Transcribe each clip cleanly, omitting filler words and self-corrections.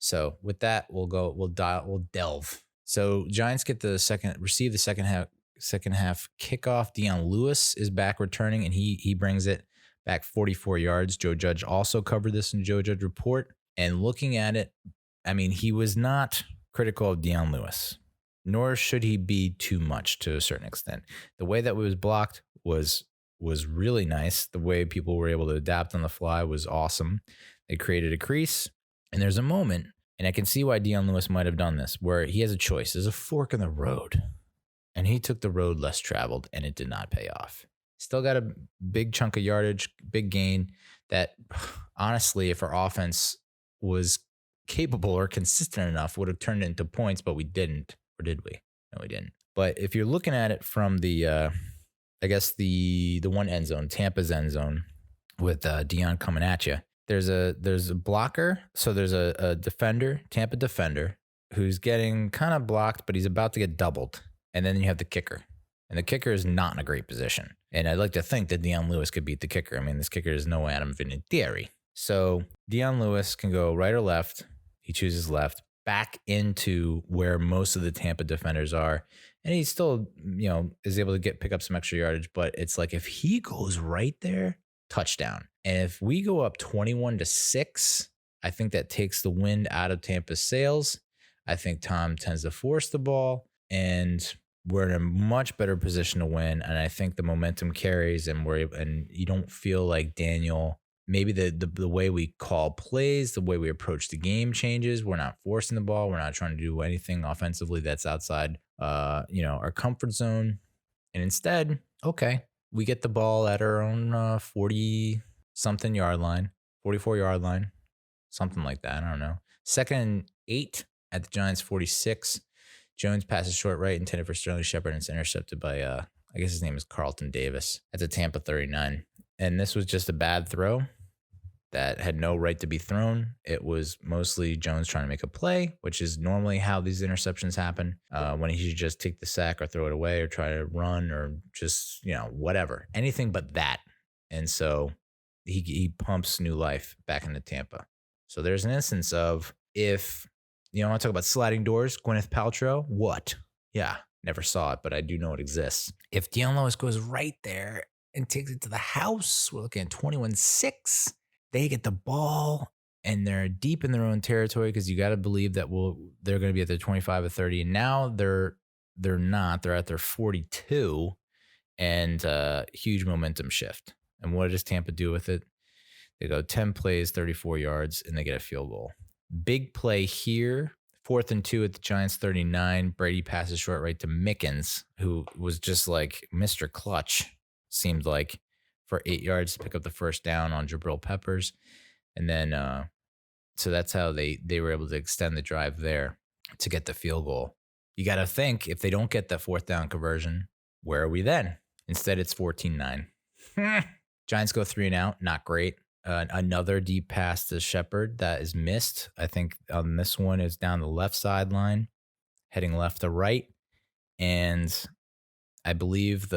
So with that, we'll delve. So Giants receive the second half kickoff. Dion Lewis is back returning, and he brings it back 44 yards. Joe Judge also covered this in Joe Judge report. And looking at it, I mean, he was not critical of Dion Lewis, nor should he be too much to a certain extent. The way that it was blocked was really nice. The way people were able to adapt on the fly was awesome. They created a crease, and there's a moment, and I can see why Dion Lewis might have done this, where he has a choice. There's a fork in the road, and he took the road less traveled, and it did not pay off. Still got a big chunk of yardage, big gain that, honestly, if our offense was capable or consistent enough, would have turned it into points, but we didn't. Or did we? No, we didn't. But if you're looking at it from the, I guess the one end zone, Tampa's end zone, with Dion coming at you, there's a blocker. So there's a defender, Tampa defender, who's getting kind of blocked, but he's about to get doubled. And then you have the kicker. And the kicker is not in a great position. And I'd like to think that Dion Lewis could beat the kicker. I mean, this kicker is no Adam Vinatieri. So Dion Lewis can go right or left. He chooses left, back into where most of the Tampa defenders are. And he still, is able to pick up some extra yardage. But it's like if he goes right there, touchdown. And if we go up 21-6, I think that takes the wind out of Tampa's sails. I think Tom tends to force the ball, and we're in a much better position to win. And I think the momentum carries, and you don't feel like Daniel. Maybe the way we call plays, the way we approach the game changes. We're not forcing the ball. We're not trying to do anything offensively that's outside, our comfort zone. And instead, we get the ball at our own 40-something yard line, 44-yard line, something like that. I don't know. 2nd and 8 at the Giants 46. Jones passes short right, intended for Sterling Shepard, and it's intercepted by, I guess his name is Carlton Davis at the Tampa 39. And this was just a bad throw that had no right to be thrown. It was mostly Jones trying to make a play, which is normally how these interceptions happen, when he should just take the sack or throw it away or try to run or just, whatever. Anything but that. And so he pumps new life back into Tampa. So there's an instance of, if, I want to talk about sliding doors, Gwyneth Paltrow, what? Yeah, never saw it, but I do know it exists. If Dion Lewis goes right there and takes it to the house, we're looking at 21-6. They get the ball, and they're deep in their own territory, because you got to believe that they're going to be at their 25 or 30. And now they're not. They're at their 42, and huge momentum shift. And what does Tampa do with it? They go 10 plays, 34 yards, and they get a field goal. Big play here. 4th and 2 at the Giants 39. Brady passes short right to Mickens, who was just like Mr. Clutch, seemed like, for 8 yards to pick up the first down on Jabril Peppers. And then, so that's how they were able to extend the drive there to get the field goal. You got to think, if they don't get that 4th down conversion, where are we then? Instead, it's 14-9. Giants go 3 and out. Not great. Another deep pass to Shepard that is missed. I think on this one is down the left sideline, heading left to right. And I believe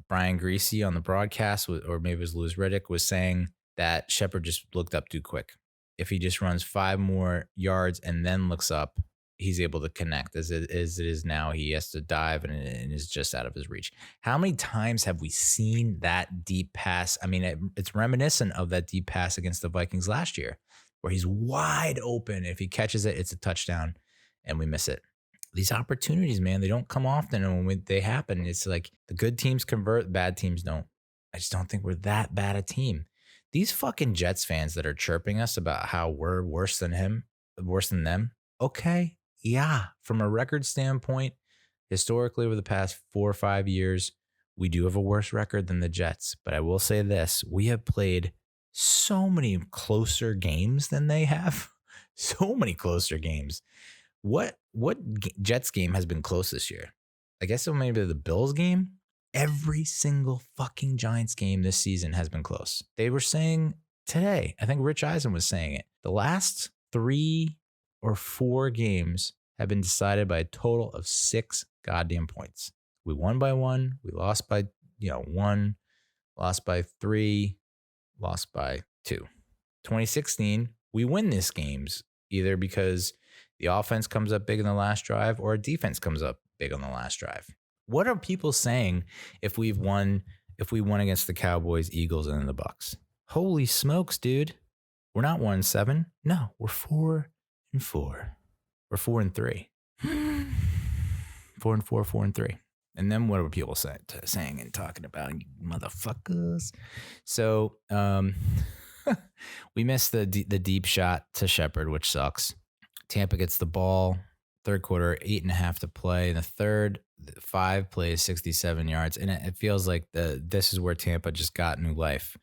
Brian Greasy on the broadcast, or maybe it was Louis Riddick, was saying that Shepard just looked up too quick. If he just runs 5 more yards and then looks up, he's able to connect. As it is now, he has to dive and is just out of his reach. How many times have we seen that deep pass? I mean, it's reminiscent of that deep pass against the Vikings last year, where he's wide open. If he catches it, it's a touchdown, and we miss it. These opportunities, man, they don't come often. And when they happen, it's like the good teams convert, bad teams don't. I just don't think we're that bad a team. These fucking Jets fans that are chirping us about how we're worse than them. Okay. Yeah. From a record standpoint, historically over the past 4 or 5 years, we do have a worse record than the Jets. But I will say this, we have played so many closer games than they have. So many closer games. What Jets game has been close this year? I guess it may be the Bills game. Every single fucking Giants game this season has been close. They were saying today, I think Rich Eisen was saying it, the last 3 or 4 games have been decided by a total of 6 goddamn points. We won by 1. We lost by 1. Lost by 3. Lost by 2. 2016, we win these games either because the offense comes up big in the last drive or a defense comes up big on the last drive. What are people saying if we won against the Cowboys, Eagles, and the Bucs? Holy smokes, dude. We're not 1-7. No, we're 4-4. We're 4-3. 4-4, 4-3. And then what were people saying and talking about, you motherfuckers? So we missed the deep shot to Shepard, which sucks. Tampa gets the ball, third quarter, 8.5 to play. In the third, 5 plays, 67 yards. And it feels like this is where Tampa just got new life.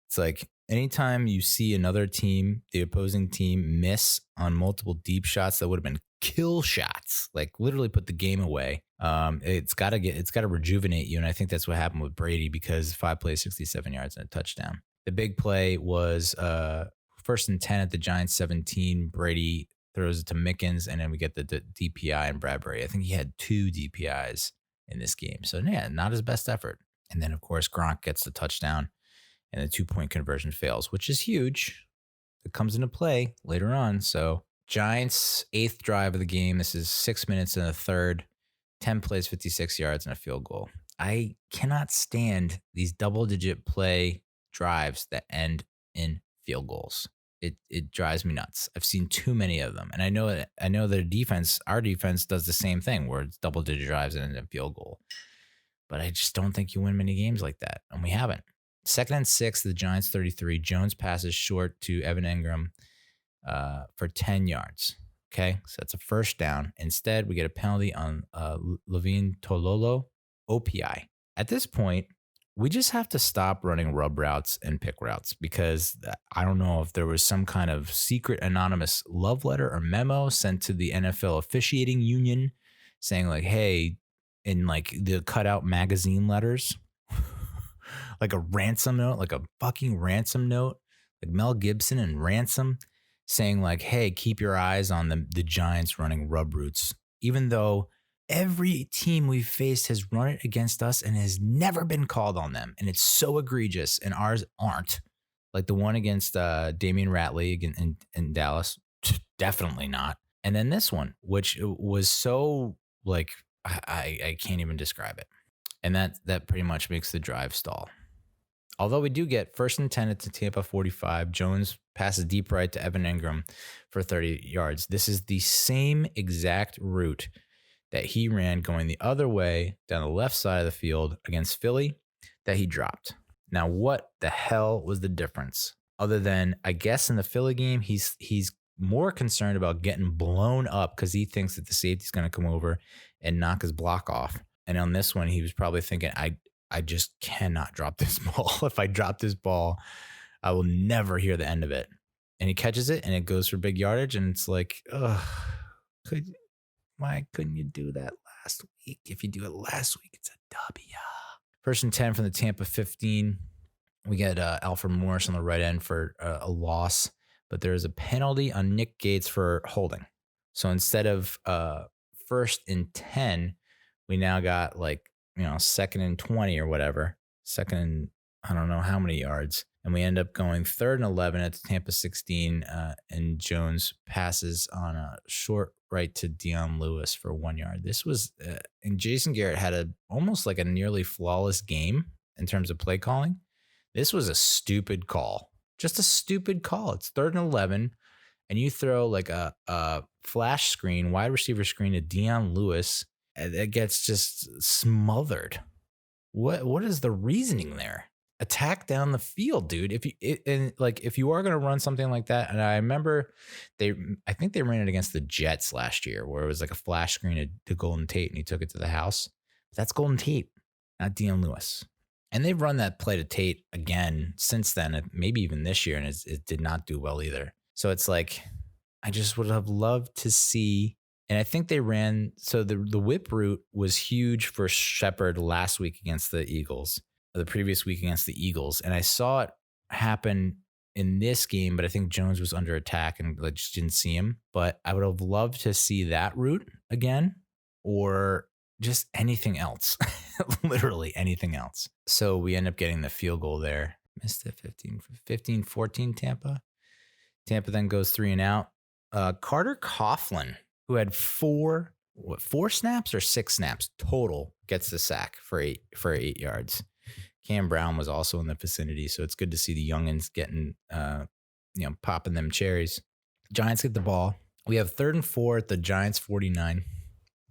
It's like anytime you see another team, the opposing team, miss on multiple deep shots that would have been kill shots, like literally put the game away. It's got to rejuvenate you. And I think that's what happened with Brady, because 5 plays, 67 yards and a touchdown. The big play was 1st and 10 at the Giants 17. Brady throws it to Mickens, and then we get the DPI and Bradberry. I think he had 2 DPIs in this game. So yeah, not his best effort. And then of course Gronk gets the touchdown, and the 2-point conversion fails, which is huge. It comes into play later on. So Giants 8th drive of the game. This is 6 minutes in the third, 10 plays, 56 yards, and a field goal. I cannot stand these double-digit play drives that end in field goals. It drives me nuts. I've seen too many of them. And I know their defense, our defense, does the same thing where it's double-digit drives and end in field goal. But I just don't think you win many games like that. And we haven't. 2nd and 6, the Giants 33. Jones passes short to Evan Engram for 10 yards. Okay, so that's a first down. Instead, we get a penalty on Levine Tololo, OPI. At this point, we just have to stop running rub routes and pick routes, because I don't know if there was some kind of secret anonymous love letter or memo sent to the NFL officiating union saying like, hey, in like the cutout magazine letters, like a ransom note, like a fucking ransom note, like Mel Gibson and Ransom, saying like, hey, keep your eyes on the Giants running rub routes, even though every team we've faced has run it against us and has never been called on them. And it's so egregious, and ours aren't. Like the one against Damian Ratley in Dallas, definitely not. And then this one, which was so like, I can't even describe it. And that pretty much makes the drive stall. Although we do get 1st and 10 at the Tampa 45. Jones passes deep right to Evan Engram for 30 yards. This is the same exact route that he ran going the other way down the left side of the field against Philly that he dropped. Now, what the hell was the difference? Other than, I guess in the Philly game, he's more concerned about getting blown up because he thinks that the safety's going to come over and knock his block off. And on this one, he was probably thinking, I just cannot drop this ball. If I drop this ball, I will never hear the end of it. And he catches it, and it goes for big yardage. And it's like, why couldn't you do that last week? If you do it last week, it's a W. 1st and 10 from the Tampa 15. We get Alfred Morris on the right end for a loss, but there is a penalty on Nick Gates for holding. So instead of 1st and 10, we now got 2nd and 20 or whatever. 2nd and I don't know how many yards. And we end up going 3rd and 11 at the Tampa 16, and Jones passes on a short right to Dion Lewis for 1 yard. This was, and Jason Garrett had almost like a nearly flawless game in terms of play calling. This was a stupid call, just a stupid call. It's 3rd and 11, and you throw like a flash screen, wide receiver screen to Dion Lewis, and it gets just smothered. What is the reasoning there? Attack down the field, dude. If you are going to run something like that, and I remember I think they ran it against the Jets last year, where it was like a flash screen to Golden Tate, and he took it to the house. That's Golden Tate, not Dion Lewis. And they've run that play to Tate again since then, maybe even this year, and it did not do well either. So it's like, I just would have loved to see. And I think they ran, so the whip route was huge for Shepard last week against the Eagles, the previous week against the Eagles. And I saw it happen in this game, but I think Jones was under attack and I just didn't see him. But I would have loved to see that route again, or just anything else, literally anything else. So we end up getting the field goal there. Missed it 15-14 Tampa. Tampa then goes 3 and out. Carter Coughlin, who had four snaps or 6 snaps total, gets the sack for 8 yards. Cam Brown was also in the vicinity, so it's good to see the youngins getting, popping them cherries. Giants get the ball. We have 3rd and 4 at the Giants 49.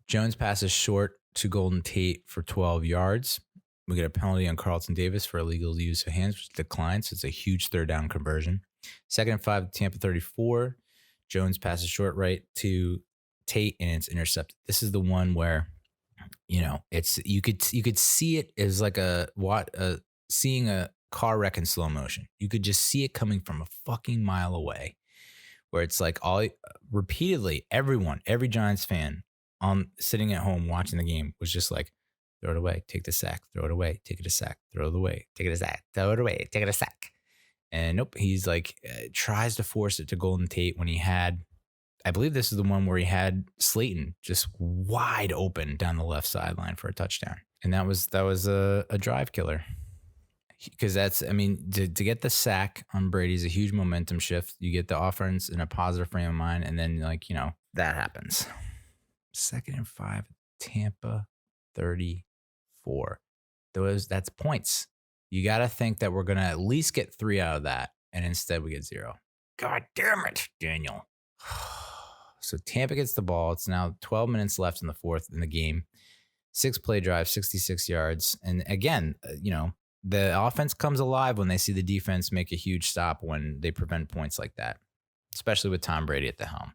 Jones passes short to Golden Tate for 12 yards. We get a penalty on Carlton Davis for illegal use of hands, which declines. So it's a huge 3rd down conversion. 2nd and 5 at Tampa 34. Jones passes short right to Tate, and it's intercepted. This is the one where, it's you could see it as like seeing a car wreck in slow motion. You could just see it coming from a fucking mile away, where it's like repeatedly, every Giants fan sitting at home watching the game was just like, throw it away, take the sack, throw it away, take it a sack, throw it away, take it a sack, throw it away, take it a sack. And nope, he's like, tries to force it to Golden Tate when he had, I believe this is the one where he had Slayton just wide open down the left sideline for a touchdown. And that was a drive killer. Because to get the sack on Brady is a huge momentum shift. You get the offense in a positive frame of mind, and then that happens. 2nd and 5, Tampa 34. That's points. You got to think that we're going to at least get 3 out of that, and instead we get 0. God damn it, Daniel. So Tampa gets the ball. It's now 12 minutes left in the 4th in the game. 6-play drive, 66 yards. And again, the offense comes alive when they see the defense make a huge stop when they prevent points like that, especially with Tom Brady at the helm.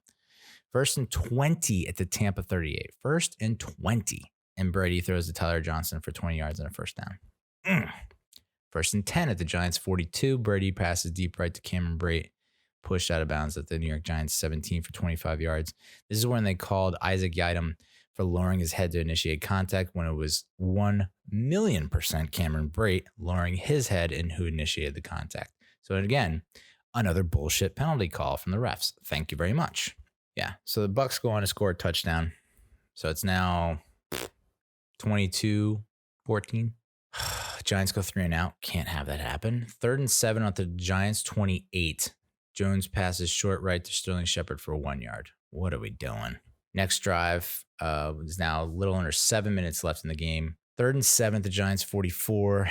1st and 20 at the Tampa 38. 1st and 20. And Brady throws to Tyler Johnson for 20 yards and a 1st down. 1st and 10 at the Giants 42. Brady passes deep right to Cameron Brate, pushed out of bounds at the New York Giants 17 for 25 yards. This is when they called Isaac Yiadom for lowering his head to initiate contact, when it was 1,000,000% Cameron Brate lowering his head and who initiated the contact. So again, another bullshit penalty call from the refs. Thank you very much. Yeah, so the Bucs go on to score a touchdown. So it's now 22-14. Giants go 3 and out. Can't have that happen. 3rd and 7 at the Giants 28. Jones passes short right to Sterling Shepard for 1 yard. What are we doing? Next drive is now a little under 7 minutes left in the game. 3rd and 7 at the Giants 44.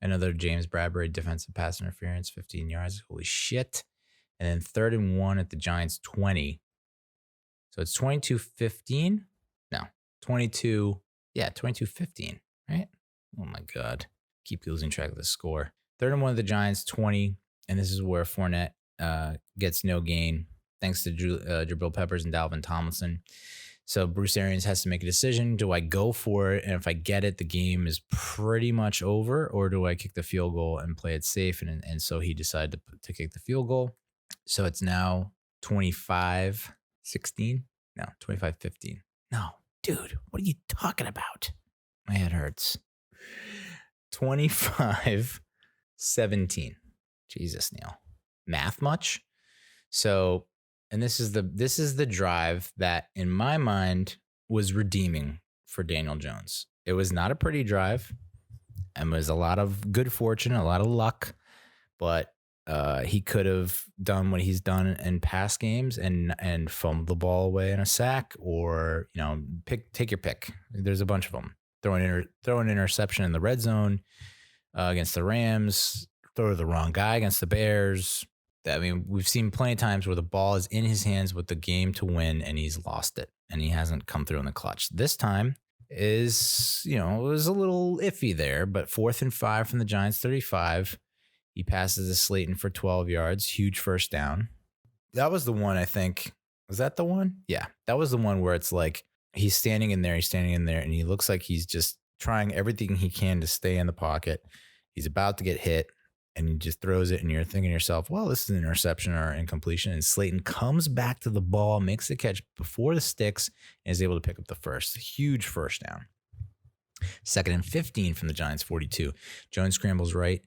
Another James Bradberry defensive pass interference, 15 yards. Holy shit. And then 3rd and 1 at the Giants 20. So it's 22-15. No, 22-15, right? Oh my God. Keep losing track of the score. 3rd and 1 at the Giants 20. And this is where Fournette gets no gain, thanks to Jabril Peppers and Dalvin Tomlinson. So Bruce Arians has to make a decision. Do I go for it? And if I get it, the game is pretty much over, or do I kick the field goal and play it safe? And so he decided to kick the field goal. So it's now 25-16. No, 25-15. No, dude, what are you talking about? My head hurts. 25-17. Jesus, Neal. Math much? So, and this is the drive that in my mind was redeeming for Daniel Jones. It was not a pretty drive, and was a lot of good fortune, a lot of luck, but he could have done what he's done in past games and fumbled the ball away in a sack, or take your pick. There's a bunch of them. Throw an interception in the red zone against the Rams. Throw the wrong guy against the Bears. I mean, we've seen plenty of times where the ball is in his hands with the game to win, and he's lost it, and he hasn't come through in the clutch. This time is, it was a little iffy there, but 4th and 5 from the Giants 35. He passes to Slayton for 12 yards, huge 1st down. That was the one, I think. Was that the one? Yeah, that was the one where it's like he's standing in there, and he looks like he's just trying everything he can to stay in the pocket. He's about to get hit, and he just throws it, and you're thinking to yourself, well, this is an interception or incompletion. And Slayton comes back to the ball, makes the catch before the sticks, and is able to pick up the first. Huge 1st down. 2nd and 15 from the Giants 42. Jones scrambles right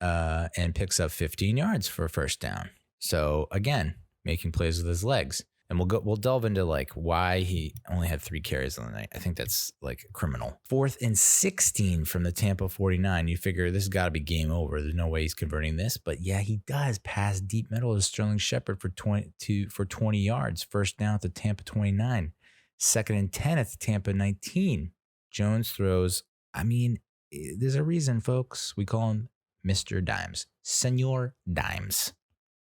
and picks up 15 yards for a 1st down. So again, making plays with his legs. And we'll delve into like why he only had 3 carries on the night. I think that's like criminal. 4th and 16 from the Tampa 49. You figure this has got to be game over. There's no way he's converting this. But yeah, he does pass deep middle to Sterling Shepard for 20 yards. First down at the Tampa 29. 2nd and 10 at the Tampa 19. Jones throws. I mean, there's a reason, folks. We call him Mr. Dimes. Senor Dimes.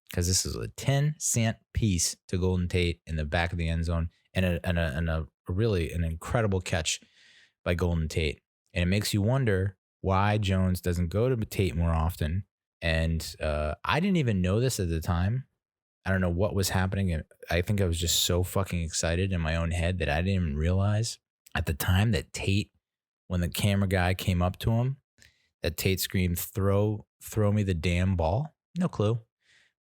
Because this is a 10-cent piece to Golden Tate in the back of the end zone, and a really an incredible catch by Golden Tate. And it makes you wonder why Jones doesn't go to Tate more often. And I didn't even know this at the time. I don't know what was happening. I think I was just so fucking excited in my own head that I didn't even realize at the time that Tate, when the camera guy came up to him, that Tate screamed, throw me the damn ball. No clue.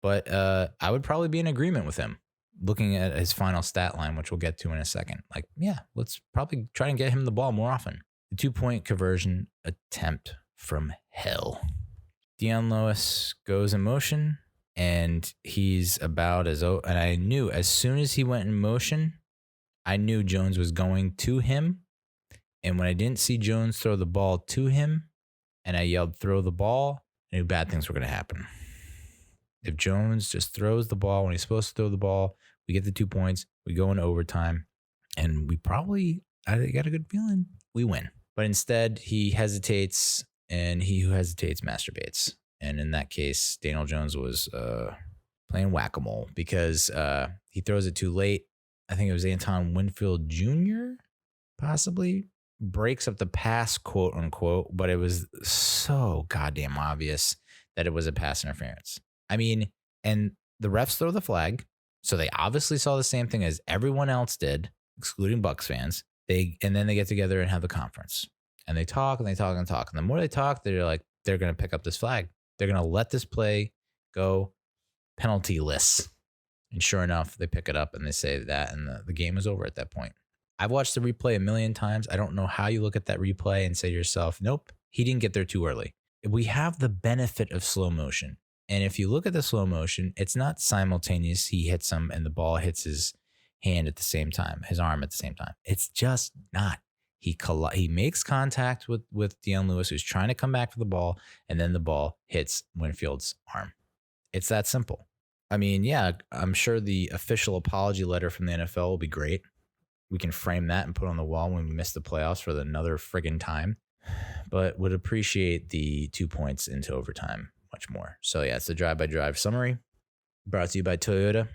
But I would probably be in agreement with him looking at his final stat line, which we'll get to in a second. Like, yeah, let's probably try and get him the ball more often. The 2-point conversion attempt from hell. Dion Lewis goes in motion, and he's about and I knew as soon as he went in motion, I knew Jones was going to him. And when I didn't see Jones throw the ball to him, and I yelled, throw the ball, I knew bad things were going to happen. If Jones just throws the ball when he's supposed to throw the ball, we get the 2 points, we go into overtime, and I got a good feeling we win. But instead, he hesitates, and he who hesitates masturbates. And in that case, Daniel Jones was playing whack-a-mole because he throws it too late. I think it was Anton Winfield Jr., possibly, breaks up the pass, quote unquote, but it was so goddamn obvious that it was a pass interference. I mean, and the refs throw the flag, so they obviously saw the same thing as everyone else did, excluding Bucs fans. And then they get together and have the conference, and they talk and they talk and talk. And the more they talk, they're going to pick up this flag. They're going to let this play go penalty-less. And sure enough, they pick it up and they say that, and the game is over at that point. I've watched the replay a million times. I don't know how you look at that replay and say to yourself, nope, he didn't get there too early. We have the benefit of slow motion. And if you look at the slow motion, it's not simultaneous. He hits him and the ball hits his hand at the same time, his arm at the same time. It's just not. He makes contact with Dion Lewis, who's trying to come back for the ball, and then the ball hits Winfield's arm. It's that simple. I mean, yeah, I'm sure the official apology letter from the NFL will be great. We can frame that and put on the wall when we miss the playoffs for another friggin' time. But would appreciate the 2 points into overtime much more. So yeah, it's the drive-by-drive summary brought to you by Toyota.